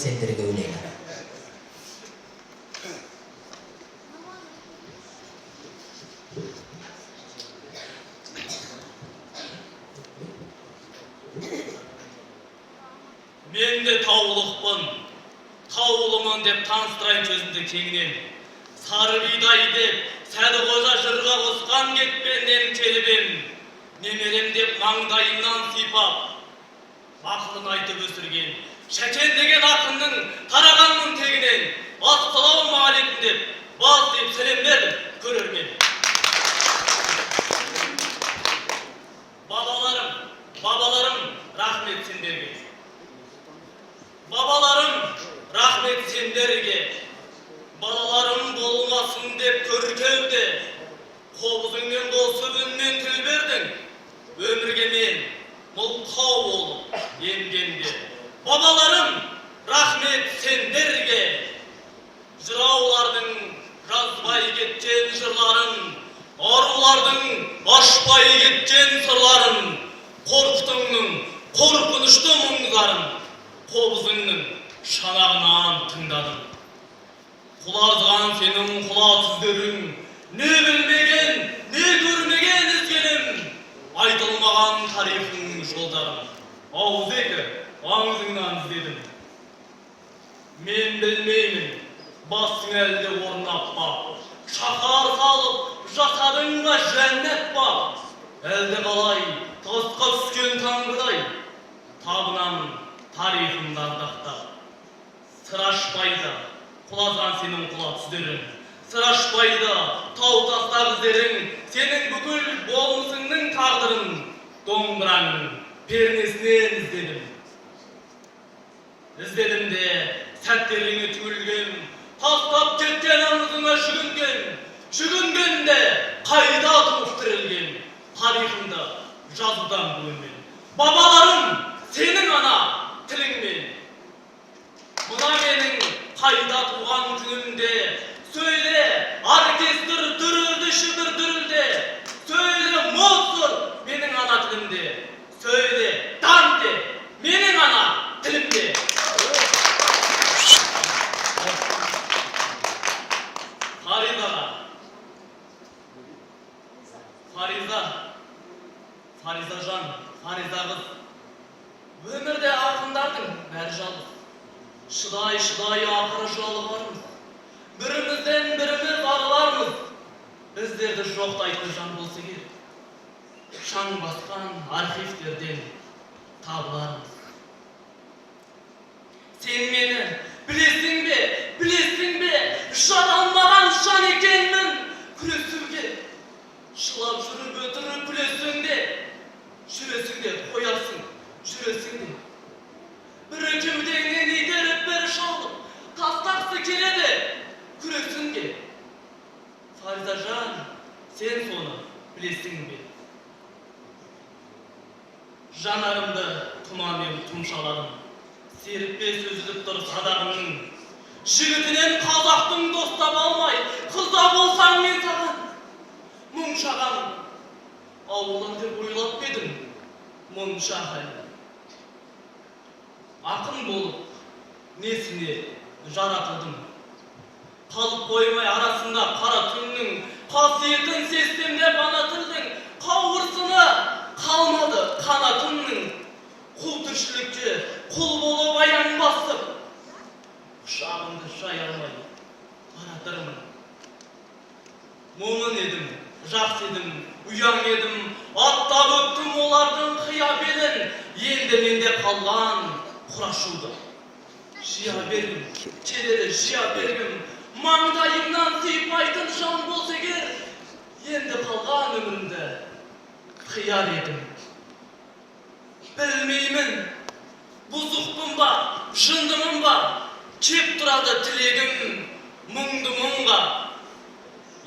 сендерге өлеңі. Мен де таулықпын, таулымын деп таныстырайын сөзімді кеңінен. Сары бидай деп, сәді қожа жырға қосқан кетпеннен келіп ем. Немерем деп маңдайымнан сипап, ақылын айтып өсірген. Шәкен деген ақынның тарағанның тегінен, ассалаумағалейкум деп, бас деп сәлем бердім, көрермен. Бабаларым, рахмет сендерге. Бабаларым, рахмет сендерге. Балаларым болмасын деп көркеуде, қобызыңмен қосып үнмен тіл бердің. Өмірге мен мылқау болып емгенде. Бабаларым, рахмет сендерге. Жыраулардың жазбай кеткен жырларын, арулардың ашпай кеткен сырларын, қорқытыңның қорқынышты мұңдарын, қобызыңның шанағынан тыңдадым. Құлазған сенің құла түздерің, не білмеген, не көрмеген ізгенім, айтылмаған тарихың жолдарым. Ауызекі аңызыңнан іздедім. Мен білмеймін, басың әлде орнап ба, шаһар салып жасадың ба жәннат ба, әлде қалай тасқа түскен таңғыдай, табынам тарихымды ардақтап. Сыр ашпайды құлазған сенің құла түздерің, сыр ашпайды тау тастақ іздерің, сенің бүкіл болмысыңның тағдырын домбыраңның пернесінен іздедім. Іздедім де сәттеріңе түгілген, тастап кеткен аңызыңа жүгінген де қайда туып тірілген тарихымды жазудан бөлінген. Бабаларым, сенің ана тіліңмен. Мына менің қайда туған күнімде, сөйле, оркестр дүрілді, шүбір дүрілде, сөйле, Моцарт, менің ана тілімде, сөйле, Данте, менің ана тілімде. Фариза жан, Фариза қыз. Өмірде ақындардың бәрі жалғыз. Шыдай ақыры жолығармыз. Бірімізден біріміз ағылармыз. Біздерді жоқтайтын жан болса керек. Шаң басқан архивтерден табылармыз. Сен мені білесің бе, жаралмаған жан екенмін күресуге. Шылап жүріп өтіріп жүресің де, қоясың, жүресің де. Бірі кеудеңнен итеріп бір шалып, тастақсы келеді, күресің де. Фариза жан, сен соны білесің бе? Жанарымды тұмамен тұмшаладым, серіппе сөзіліп тұр садағымның. Жігітінен қазақтың достап алмай, қызда болсаң мен саған. Мұңшаған, ауылын деп ойлап бедім, мұншаған. Ақын болып, несіне жаратылдым. Қалып қоймай арасында қара түннің, қасиетін сестемде бана тілдің, қауырсыны қалмады қанатымның. Құл тіршілікке құл болып аян басып, құшағымды жай алмай баратырмын. Момын едім, жақсы едім, ұяң едім, аттап өттім олардың қия белін. Енді менде қалған құрашуды жия бергім, келеді жия бергім. Маңдайымнан сипайтын жан болса егер, енді қалған өмірімді қияр едім. Білмеймін, бұзықпын ба, жындымын ба, кеп тұрады тілегім мұңды мұңға.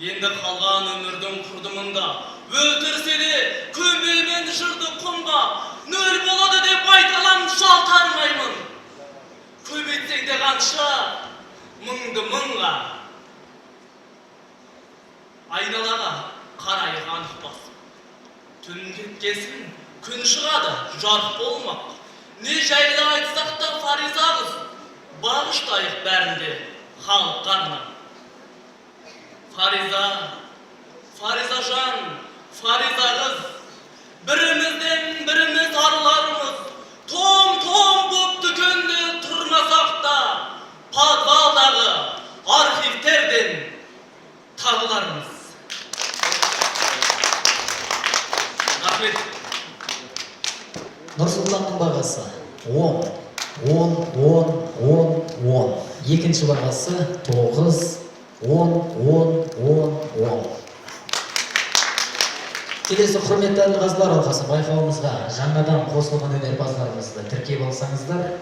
Енді қалған өмірдің құрдымында, өлтірсе де көмеймен жырды құмға, нөл болады деп айталам жалтармаймын. Көбейтсең де қанша мұңды мұңға. Айналаға қарай анық бас. Түн кеткесін күн шығады, жарық болмақ. Не жайлы айтсақ та Фариза қыз, Bağışlayıq bәрінде халыққа арнап. Фаризажан, Фаризағыз, бірімізден біріміз арыларымыз, том-том боп дүкенде тұрмасақ та, подвалдағы архивтерден табыларымыз. Рахмет. Нұрсұлтанның бағасы 10, 10, 10, 10, 10. Екінші бағасы 9, 10, 10, 10, 10. Келесі құрметті әділ қазылар алқасы байқауымызға жаңадан қосылған өнерпаздарымызды тіркеп алсаңыздар.